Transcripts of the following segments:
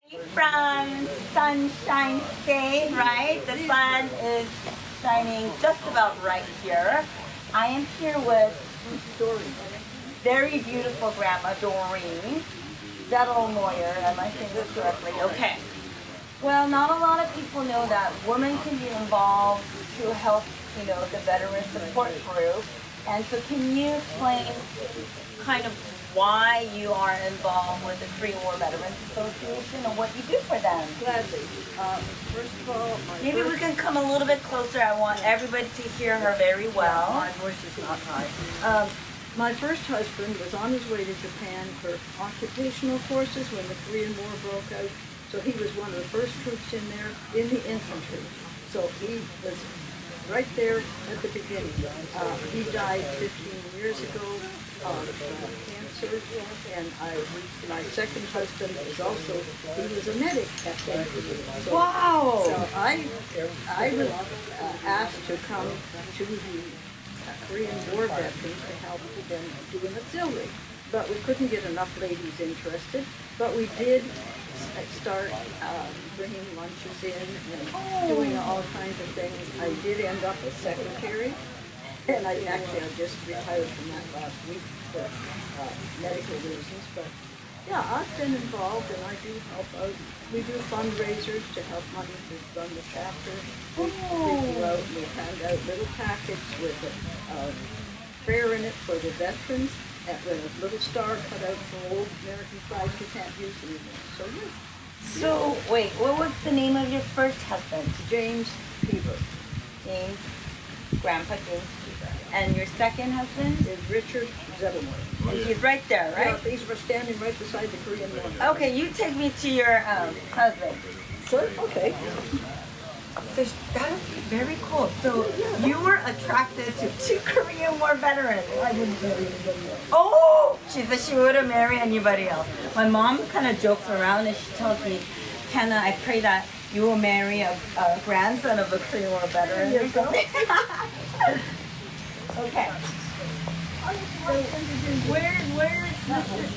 From Sunshine State, right? The sun is shining just about right here. I am here with very beautiful Grandma Doreen Zettelmoyer. Am I saying this correctly? Okay. Well, not a lot of people know that women can be involved to help, the veteran support group. And so can you explain kind of why you are involved with the Korean War Veterans Association and what you do for them? Gladly. First of all, maybe we can come a little bit closer. I want everybody to hear her very well. My voice is not high. My first husband was on his way to Japan for occupational forces when the Korean War broke out. So he was one of the first troops in there in the infantry. So he was right there at the beginning. He died 15 years ago of cancer, and my second husband was also, he was a medic at that time. So, wow! So I was asked to come to the Korean War veterans to help them do an auxiliary. But we couldn't get enough ladies interested, but we did start bringing lunches in and doing all kinds of things. I did end up a secretary, and I just retired from that last week for medical reasons. But yeah, I've been involved, and I do help out. We do fundraisers to help money to run the chapter. We go out and we hand out little packets with a prayer in it for the veterans, and with a little star cut out for old American flags we can't use anymore. So yeah. So, wait, what was the name of your first husband? James Peever. James, Grandpa James Peever. And your second husband? Is Richard Zettelmoyer. And he's right there, right? Yeah, he's standing right beside the Korean War. Okay, you take me to your husband. Sure, okay. So that is very cool. So you were attracted to two Korean War veterans. I wouldn't marry anybody else. Oh, she said she wouldn't marry anybody else. My mom kind of jokes around and she tells me, Kenna, I pray that you will marry a grandson of a Korean War veteran. There you go. Okay. Where?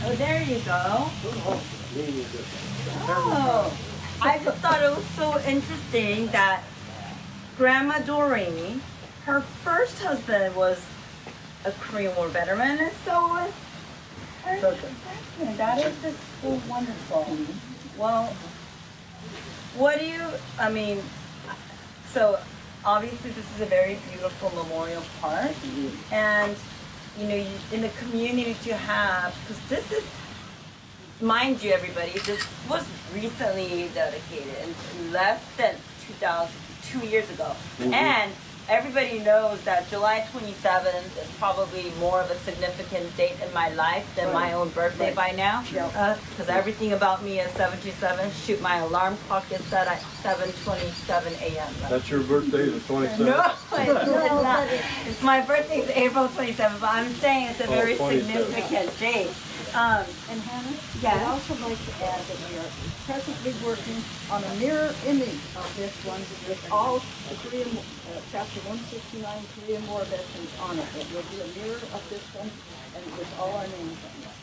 Oh, there you go. Oh. I just thought it was so interesting that Grandma Doreen, her first husband was a Korean War veteran, and so was her second. That is just so wonderful. Well, so obviously this is a very beautiful memorial park, and in the community to have, because this is, mind you, everybody, this was recently dedicated, less than 2 years ago. And everybody knows that July 27th is probably more of a significant date in my life than my own birthday by now. Because everything about me is 727. Shoot, my alarm clock is set at 7:27 a.m. That's your birthday, the 27th? No, it's not. My birthday is April 27th, but I'm saying it's a very 27. significant date. And Hannah, Yes? I'd also like to add that we are presently working on a mirror image of this one with all the Korean, Chapter 169 Korean War veterans on it. It will be a mirror of this one, and with all our names on it.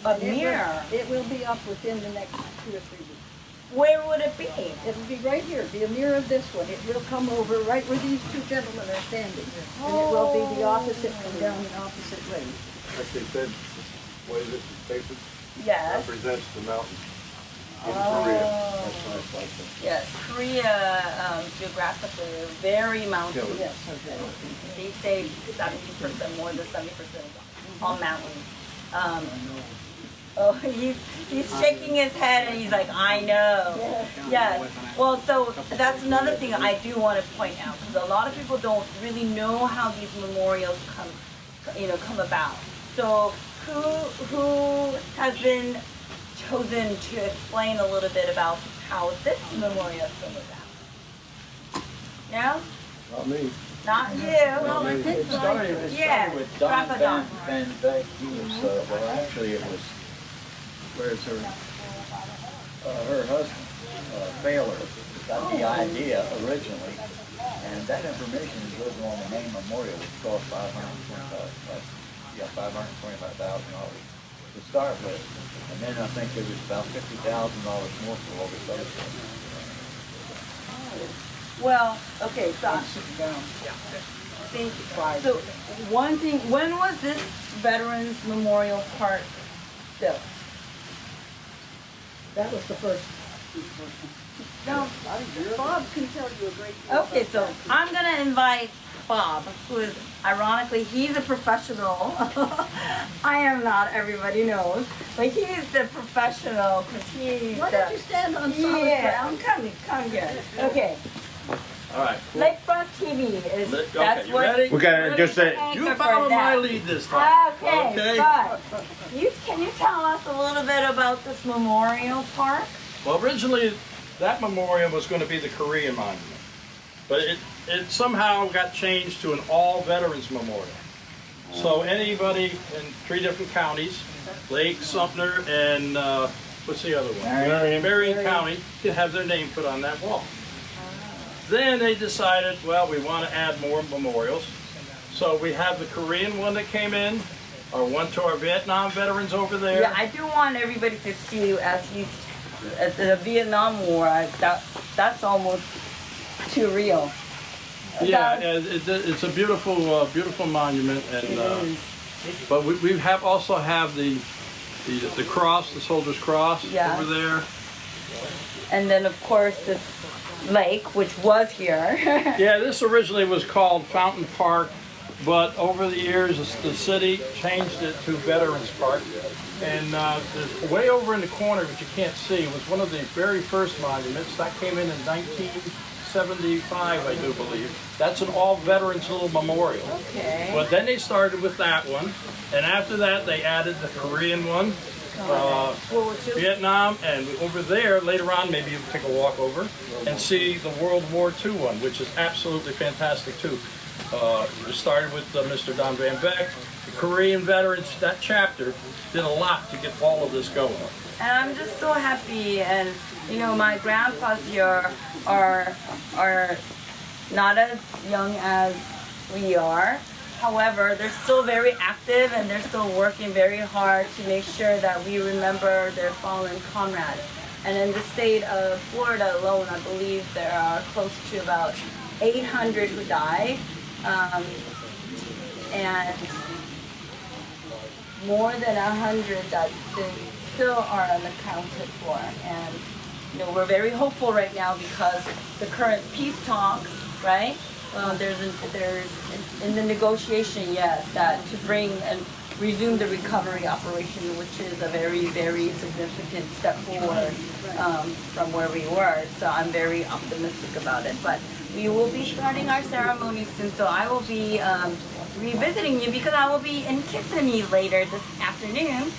A mirror? It will be up within the next 2 or 3 weeks. Where would it be? It'll be right here, be a mirror of this one. It will come over right where these two gentlemen are standing. And it will be the opposite and down the opposite way. Like they said, the way this is painted Yes. represents the mountains in Korea. That's why it's like that. Yes, Korea geographically is very mountainous. Yes. They say 70%, more than 70% is all mountains. He's shaking his head and he's like, I know. Yes. Well, so that's another thing I do want to point out, because a lot of people don't really know how these memorials come about. So who has been chosen to explain a little bit about how this memorial came about? No? Not me. Not you. Well, I think It started with Don Grandpa Don. Van Beck. He was, well, actually it was, where's her husband, Baylor, got the idea originally, and that information is written on the main memorial, which cost $525,000. to start with. And then I think there was about $50,000 more for all this other stuff. Well, okay, so I'm sitting down. thank you. So one thing, when was this Veterans Memorial Park built? That was the first. No. Bob can tell you a great deal. Okay, so I'm gonna invite Bob, who is ironically, he's a professional. I am not, everybody knows, but he's the professional because he's Why don't you stand on solid yeah, ground? come here. Okay, All right. Cool. Lakefront TV is, Okay, that's you what. ready? We gotta just say, You Anchor follow for my that. lead this time. Okay, Okay. but can you tell us a little bit about this memorial park? Well, originally that memorial was going to be the Korean monument, but it somehow got changed to an all veterans memorial. So anybody in 3 different counties, Lake, Sumter, and what's the other one? Marion County, can have their name put on that wall. Then they decided, well, we want to add more memorials. So we have the Korean one that came in, our one to our Vietnam veterans over there. Yeah, I do want everybody to see you as he's at the Vietnam War. That's almost too real. Yeah, That- it's a beautiful, beautiful monument, and It is. but we have also have the cross, the soldier's cross Yeah. over there. And then of course this lake, which was here. Yeah, this originally was called Fountain Park, but over the years the city changed it to Veterans Park. And there's way over in the corner, which you can't see, was one of the very first monuments that came in 1975, I do believe. That's an all veterans little memorial. Okay. But then they started with that one, and after that they added the Korean one, World War II. Vietnam, and over there later on maybe you can take a walk over and see the World War II one, which is absolutely fantastic too. It started with Mr. Don Van Beck. The Korean veterans, that chapter did a lot to get all of this going. And I'm just so happy, and you know, my grandpas here are not as young as we are. However, they're still very active and they're still working very hard to make sure that we remember their fallen comrades. And in the state of Florida alone, I believe there are close to about 800 who died, and more than 100 that they still are unaccounted for. And you know, we're very hopeful right now because the current peace talks, right? There's in the negotiation, yes, that to bring and resume the recovery operation, which is a very, very significant step forward from where we were. So I'm very optimistic about it. But we will be starting our ceremony soon, so I will be revisiting you because I will be in Kissimmee later this afternoon.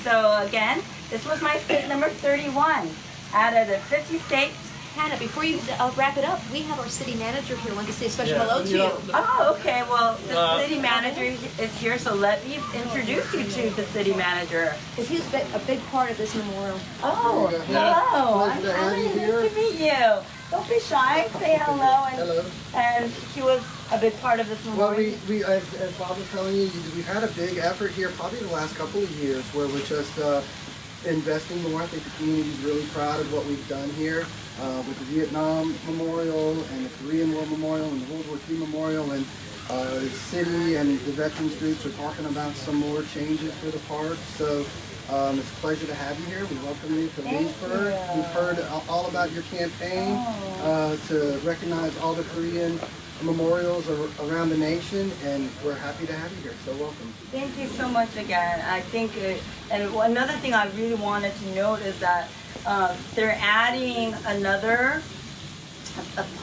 So again, this was my state number 31 out of the 50 states. Hannah, before you wrap it up, we have our city manager here. Want to say a special Yeah, hello to you you. know, Oh, okay. Well, the city manager is here, so let me introduce you to the city manager. Because he's a big part of this memorial. Oh, hello. Pleasure to have you Nice here. to meet you. Don't be shy. Say hello. Hello. And he was a big part of this Well, memorial. as Bob was telling you, we've had a big effort here probably the last couple of years where we're just investing more. I think the community's really proud of what we've done here with the Vietnam Memorial and the Korean War Memorial and the World War II Memorial. And the city and the veterans groups are talking about some more changes for the park. So it's a pleasure to have you here. We welcome you to Thank Leesburg. you. We've heard all about your campaign to recognize all the Korean memorials around the nation, and we're happy to have you here. So welcome. Thank you so much again. I think, and another thing I really wanted to note is that they're adding a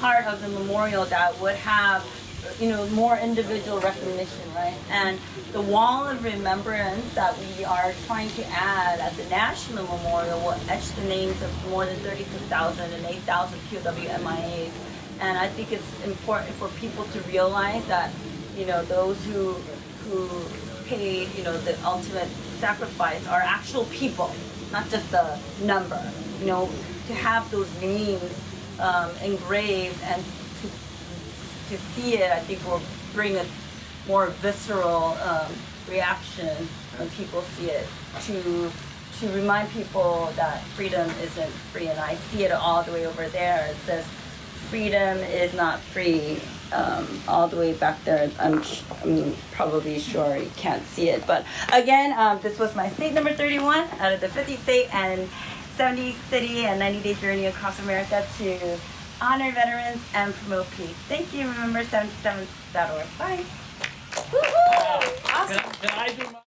part of the memorial that would have, you know, more individual recognition, right? And the wall of remembrance that we are trying to add at the National Memorial will etch the names of more than 36,000 and 8,000 POW MIAs. And I think it's important for people to realize that, you know, those who paid, you know, the ultimate sacrifice are actual people, not just a number. You know, to have those names engraved and to see it, I think will bring a more visceral reaction when people see it, to remind people that freedom isn't free. And I see it all the way over there. It says freedom is not free, all the way back there. I'm probably sure you can't see it, but again, this was my state number 31 out of the 50 state and 70 city and 90-day journey across America to honor veterans and promote peace. Thank you. Remember 77.org. Bye. Woo-hoo! Awesome. Can I do my